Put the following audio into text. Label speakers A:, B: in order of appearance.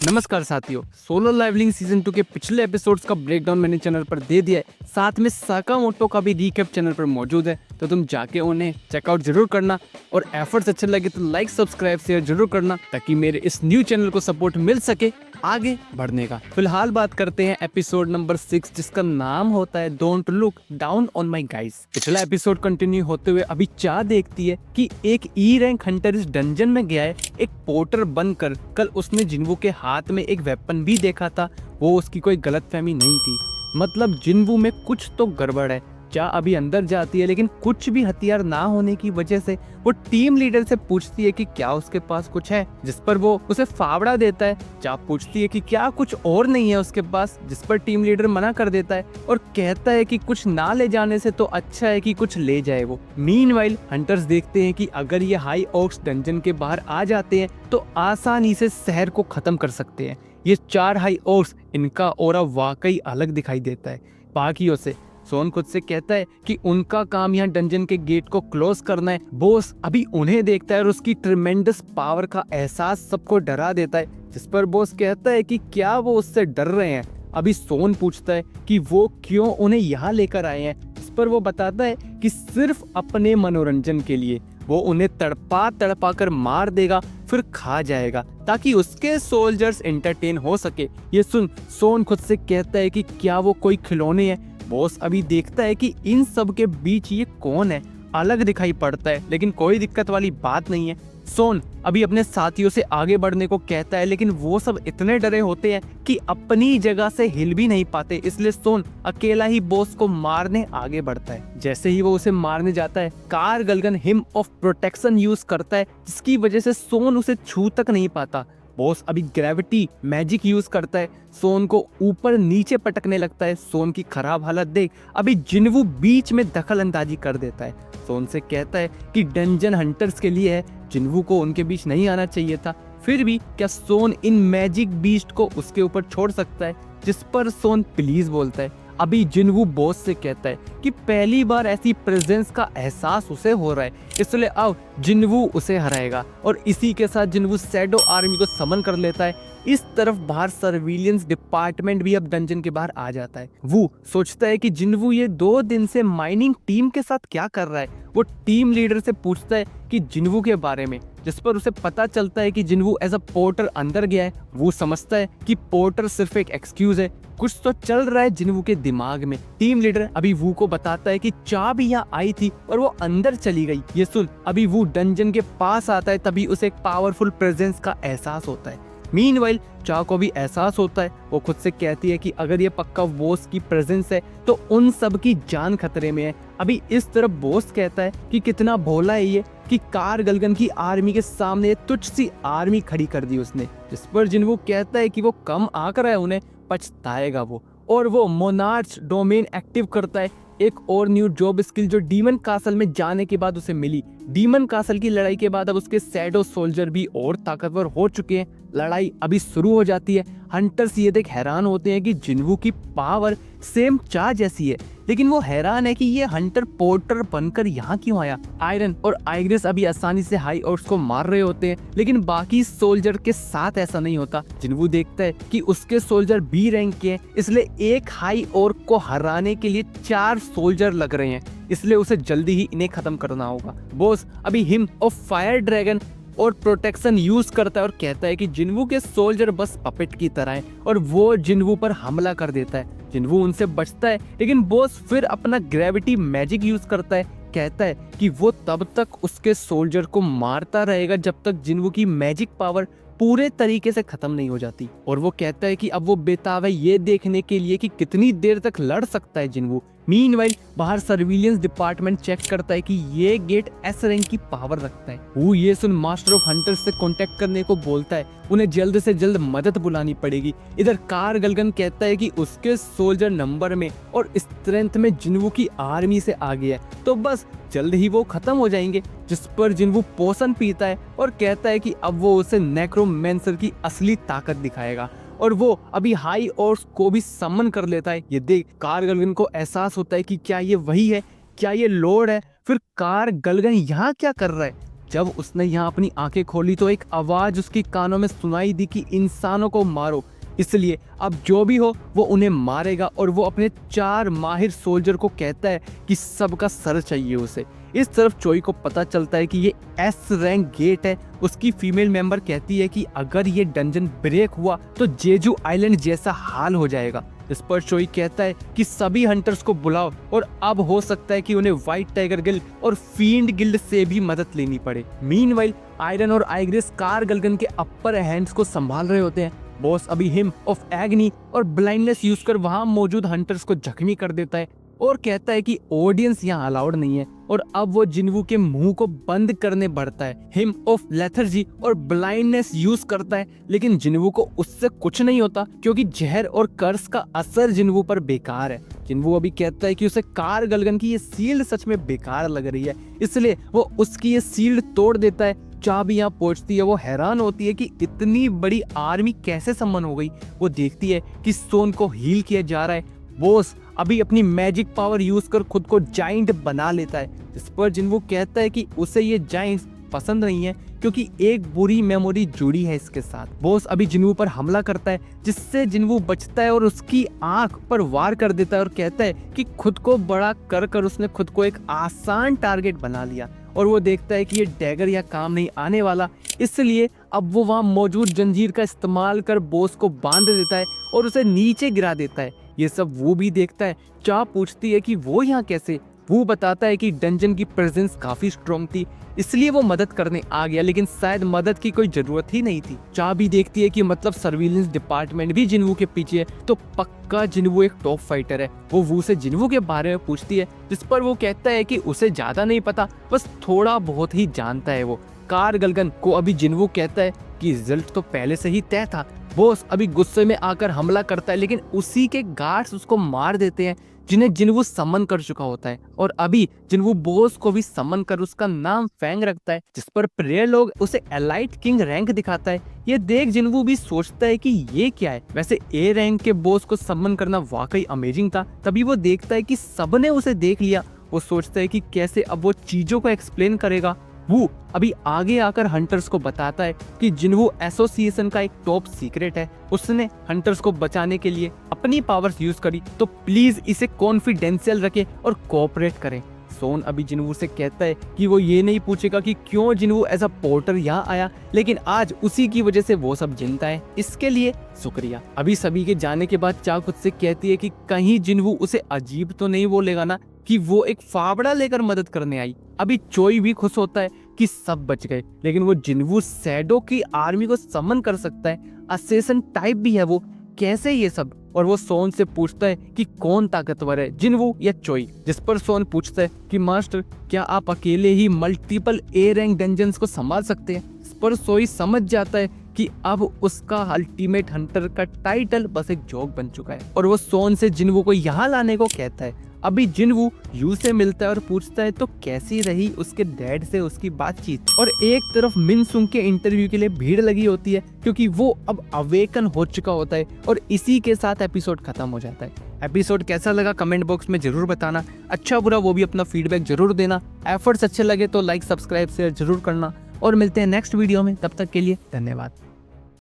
A: नमस्कार साथियों, solo levelling season 2 के पिछले एपिसोड्स का ब्रेकडाउन मैंने चैनल पर दे दिया है। साथ में साकामोटो का भी रीकैप चैनल पर मौजूद है, तो तुम जाके उन्हें चेकआउट जरूर करना। और एफर्ट्स अच्छे लगे तो लाइक सब्सक्राइब शेयर जरूर करना, ताकि मेरे इस न्यू चैनल को सपोर्ट मिल सके आगे बढ़ने का। फिलहाल बात करते हैं एपिसोड नंबर 6, जिसका नाम होता है don't look down on my guys. पिछला एपिसोड कंटिन्यू होते हुए अभी चा देखती है कि एक ई रैंक हंटर इस डंजन में गया है एक पोर्टर बनकर। कल उसने जिन्वू के हाथ में एक वेपन भी देखा था, वो उसकी कोई गलतफहमी नहीं थी। मतलब जिन्वू में कुछ तो गड़बड़ है। चा अभी अंदर जाती है, लेकिन कुछ भी हथियार ना होने की वजह से वो टीम लीडर से पूछती है कि क्या उसके पास कुछ है, जिस पर वो उसे फावड़ा देता है। चा पूछती है कि क्या कुछ और नहीं है उसके पास, जिस पर टीम लीडर मना कर देता है और कहता है कि कुछ ना ले जाने से तो अच्छा है कि कुछ ले जाए वो। मीनवाइल हंटर्स देखते हैं कि अगर ये हाई ऑक्स डंजन के बाहर आ जाते हैं तो आसानी से शहर को खत्म कर सकते हैं। ये 4 हाई ऑक्स, इनका ऑरा वाकई अलग दिखाई देता है बाकियों से। सोन खुद से कहता है कि उनका काम यहाँ डंजन के गेट को क्लोज करना है। बॉस अभी उन्हें देखता है और उसकी ट्रिमेंडस पावर का एहसास सबको डरा देता है, जिस पर बॉस कहता है कि क्या वो उससे डर रहे हैं। अभी सोन पूछता है कि वो क्यों उन्हें यहाँ लेकर आए हैं, जिस पर वो बताता है कि सिर्फ अपने मनोरंजन के लिए। वो उन्हें तड़पा तड़पा कर मार देगा, फिर खा जाएगा, ताकि उसके सोल्जर्स एंटरटेन हो सके। ये सुन सोन खुद से कहता है कि क्या वो कोई खिलौने हैं। बॉस अभी देखता है कि इन सब के बीच ये कौन है, अलग दिखाई पड़ता है, लेकिन कोई दिक्कत वाली बात नहीं है। सोन अभी अपने साथियों से आगे बढ़ने को कहता है, लेकिन वो सब इतने डरे होते हैं कि अपनी जगह से हिल भी नहीं पाते। इसलिए सोन अकेला ही बॉस को मारने आगे बढ़ता है। जैसे ही वो उसे मारने जाता है, कार गलगन हिम ऑफ प्रोटेक्शन यूज करता है, जिसकी वजह से सोन उसे छू तक नहीं पाता। बॉस अभी ग्रेविटी मैजिक यूज करता है, सोन को ऊपर नीचे पटकने लगता है। सोन की खराब हालत देख अभी जिन्वू बीच में दखल अंदाजी कर देता है। सोन से कहता है कि डंजन हंटर्स के लिए है, जिन्वू को उनके बीच नहीं आना चाहिए था। फिर भी क्या सोन इन मैजिक बीस्ट को उसके ऊपर छोड़ सकता है, जिस पर सोन प्लीज बोलता है। अभी जिन्वू बॉस से कहता है कि पहली बार ऐसी प्रेजेंस का एहसास उसे हो रहा है, इसलिए आओ जिन्वू उसे हराएगा। और इसी के साथ जिन्वू शैडो आर्मी को समन कर लेता है। इस तरफ बाहर सर्विलियंस डिपार्टमेंट भी अब डंजन के बाहर आ जाता है। वो सोचता है कि जिन्वू ये 2 दिन से माइनिंग टीम के साथ क्या कर रहा है। वो टीम लीडर से पूछता है कि जिन्वू के बारे में, जिस पर उसे पता चलता है कि जिन्वू एज अ पोर्टर अंदर गया है। वो समझता है कि पोर्टर सिर्फ एक एक्सक्यूज है, कुछ तो चल रहा है जिन्वू के दिमाग में। टीम लीडर अभी वू को बताता है कि चा भी यहाँ आई थी और वो अंदर चली गई। ये सुन अभी वो डंजन के पास आता है, तभी उसे एक पावरफुल प्रेजेंस का एहसास होता है। मीनवाइल चा को भी एहसास होता है। वो खुद से कहती है कि अगर ये पक्का बॉस की प्रेजेंस है तो उन सब की जान खतरे में है। अभी इस तरफ बॉस कहता है कि कितना भोला है ये, कि कार गलगन की आर्मी के सामने तुच्छ सी आर्मी खड़ी कर दी उसने, जिस पर जिन्वू कहता है कि वो कम आंक रहा है, उन्हें पछताएगा वो। और वो मोनार्च डोमेन एक्टिव करता है, एक और न्यू जॉब स्किल जो डीमन कासल में जाने के बाद उसे मिली। डीमन कासल की लड़ाई के बाद अब उसके शैडो सोल्जर भी और ताकतवर हो चुके हैं। लड़ाई अभी शुरू हो जाती है। हंटर्स ये देख हैरान होते हैं कि जिन्वू की पावर सेम चा जैसी है, लेकिन वो हैरान है कि ये हंटर पोर्टर बनकर यहाँ क्यों आया। आयरन और आइग्रेस अभी आसानी से हाई ऑर्ड्स को मार रहे होते हैं, लेकिन बाकी सोल्जर के साथ ऐसा नहीं होता। जिन्वू देखता है कि उसके सोल्जर बी रैंक के हैं, इसलिए एक हाई ऑर्क को हराने के लिए 4 सोल्जर लग रहे हैं, इसलिए उसे जल्दी ही इन्हें खत्म करना होगा। बॉस अभी हिम ऑफ फायर ड्रैगन और प्रोटेक्शन यूज करता है और कहता है कि जिन्वू के सोल्जर बस पपेट की तरह हैं, और वो जिन्वू पर हमला कर देता है। जिन्वू उनसे बचता है, लेकिन बॉस फिर अपना ग्रेविटी मैजिक यूज करता है। कहता है कि वो तब तक उसके सोल्जर को मारता रहेगा जब तक जिन्वू की मैजिक पावर पूरे तरीके से खत्म नहीं हो जाती। और वो कहता है कि अब वो बेताब है ये देखने के लिए कि कितनी देर तक लड़ सकता है जिन्वू। मीनवाइल बाहर सर्विलियंस डिपार्टमेंट चेक करता है कि ये गेट एस रैंक की पावर रखता है। वो ये सुन मास्टर ऑफ हंटर्स से कांटेक्ट करने को बोलता है, उन्हें जल्द से जल्द मदद बुलानी पड़ेगी। इधर कार गलगन कहता है कि उसके सोल्जर नंबर में और स्ट्रेंथ में जिन्वू की आर्मी से आगे है, तो बस जल्द ही वो खत्म हो जाएंगे। जिस पर जिन्वू पोशन पीता है और कहता है कि अब वो उसे नेक्रोमैंसर की असली ताकत दिखाएगा। और वो अभी हाई ऑर्स को भी समन कर लेता है। ये देख कार गलगन को एहसास होता है कि क्या ये वही है, क्या ये लॉर्ड है। फिर कार गलगन यहाँ क्या कर रहा है। जब उसने यहाँ अपनी आंखें खोली तो एक आवाज उसकी कानों में सुनाई दी कि इंसानों को मारो, इसलिए अब जो भी हो वो उन्हें मारेगा। और वो अपने 4 माहिर सोल्जर को कहता है कि सबका सर चाहिए उसे। इस तरफ चोई को पता चलता है कि ये एस रैंक गेट है। उसकी फीमेल मेंबर कहती है कि अगर ये डंजन ब्रेक हुआ तो जेजू आइलैंड जैसा हाल हो जाएगा। इस पर चोई कहता है कि सभी हंटर्स को बुलाओ और अब हो सकता है कि उन्हें व्हाइट टाइगर गिल्ड और फील्ड गिल्ड से भी मदद लेनी पड़े। मीनवाइल आयरन और आइग्रेस कार गलगन के अपर हैंड्स को संभाल रहे होते हैं। बॉस अभी हिम ऑफ एग्नी और ब्लाइंडनेस यूज कर वहां मौजूद हंटर्स को जख्मी कर देता है और कहता है कि ऑडियंस यहाँ अलाउड नहीं है। और अब वो जिन्वू के मुंह को बंद करने बढ़ता है। हिम ऑफ लेथर्जी और ब्लाइंडनेस यूज करता है, लेकिन जिन्वू को उससे कुछ नहीं होता क्योंकि जहर और कर्स का असर जिन्वू पर बेकार है। जिन्वू अभी कहता है कि उसे कार गलगन की ये सील्ड सच में बेकार लग रही है, इसलिए वो उसकी ये सील्ड तोड़ देता है। चाबी यहाँ पहुंचती है, वो हैरान होती है कि इतनी बड़ी आर्मी कैसे सम्मन हो गई। वो देखती है कि सोन को हील किया जा रहा है। बॉस अभी अपनी मैजिक पावर यूज कर खुद को जाइंट बना लेता है। इस पर जिन्वू कहता है कि उसे ये जाइंट्स पसंद नहीं है क्योंकि एक बुरी मेमोरी जुड़ी है इसके साथ। बॉस अभी जिन्वू पर हमला करता है, जिससे जिन्वू बचता है और उसकी आंख पर वार कर देता है और कहता है कि खुद को बड़ा कर उसने खुद को एक आसान टारगेट बना लिया। और वो देखता है कि ये डैगर या काम नहीं आने वाला, इसलिए अब वो वहाँ मौजूद जंजीर का इस्तेमाल कर बॉस को बांध देता है और उसे नीचे गिरा देता है। ये सब वो भी देखता है। चा पूछती है कि वो यहाँ कैसे। वो बताता है कि डंजन की प्रेजेंस काफी स्ट्रॉन्ग थी, इसलिए वो मदद करने आ गया, लेकिन शायद मदद की कोई जरूरत ही नहीं थी। चा भी देखती है कि मतलब सर्विलेंस डिपार्टमेंट भी जिन्वू के पीछे है, तो पक्का जिन्वू एक टॉप फाइटर है। वो वू से जिन्वू के बारे में पूछती है, जिस पर वो कहता है कि उसे ज्यादा नहीं पता, बस थोड़ा बहुत ही जानता है वो। कार गलगन को अभी जिन्वू कहता है कि रिजल्ट तो पहले से ही तय था। बॉस अभी गुस्से में आकर हमला करता है, लेकिन उसी के गार्ड्स उसको मार देते हैं जिन्हें जिन्वू समन कर चुका होता है। और अभी जिन्वू बॉस को भी समन कर उसका नाम फैंग रखता है, जिस पर प्रेयर लोग उसे एलाइट किंग रैंक दिखाता है। ये देख जिन्वू भी सोचता है कि ये क्या है। वैसे ए रैंक के बॉस को समन करना वाकई अमेजिंग था। तभी वो देखता है कि सबने उसे देख लिया। वो सोचता है कि कैसे अब वो चीजों को एक्सप्लेन करेगा। वो अभी आगे आकर हंटर्स को बताता है कि जिन्वू एसोसिएशन का एक टॉप सीक्रेट है। उसने हंटर्स को बचाने के लिए अपनी पावर्स यूज करी, तो प्लीज इसे कॉन्फिडेंशियल रखें और कोऑपरेट करें। सोन अभी जिन्वू से कहता है कि वो ये नहीं पूछेगा कि क्यों जिन्वू एज अ पोर्टर यहाँ आया, लेकिन आज उसी की वजह से वो सब जिंदा है। इसके लिए शुक्रिया। अभी सभी के जाने के बाद चा खुद से कहती है कि कहीं जिन्वू उसे अजीब तो नहीं बोलेगा ना कि वो एक फावड़ा लेकर मदद करने आई। अभी चोई भी खुश होता है कि सब बच गए, लेकिन वो जिन्वू शैडो की आर्मी को समन कर सकता है। असेसन टाइप भी है वो, कैसे ये सब। और वो सोन से पूछता है कि कौन ताकतवर है, जिन्वू या चोई। जिस पर सोन पूछता है कि मास्टर क्या आप अकेले ही मल्टीपल ए रैंक डंजन्स को संभाल सकते हैं। इस पर सोई समझ जाता है कि अब उसका अल्टीमेट हंटर का टाइटल बस एक जोक बन चुका है। और वो सोन से जिन्वू को यहाँ लाने को कहता है। अभी जिन्वू यू से मिलता है और पूछता है तो कैसी रही उसके डैड से उसकी बातचीत। और एक तरफ मिनसुंग के इंटरव्यू के लिए भीड़ लगी होती है क्योंकि वो अब अवेकन हो चुका होता है। और इसी के साथ एपिसोड खत्म हो जाता है। एपिसोड कैसा लगा कमेंट बॉक्स में जरूर बताना। अच्छा बुरा वो भी अपना फीडबैक जरूर देना। एफर्ट्स अच्छे लगे तो लाइक सब्सक्राइब शेयर जरूर करना। और मिलते हैं नेक्स्ट वीडियो में, तब तक के लिए धन्यवाद।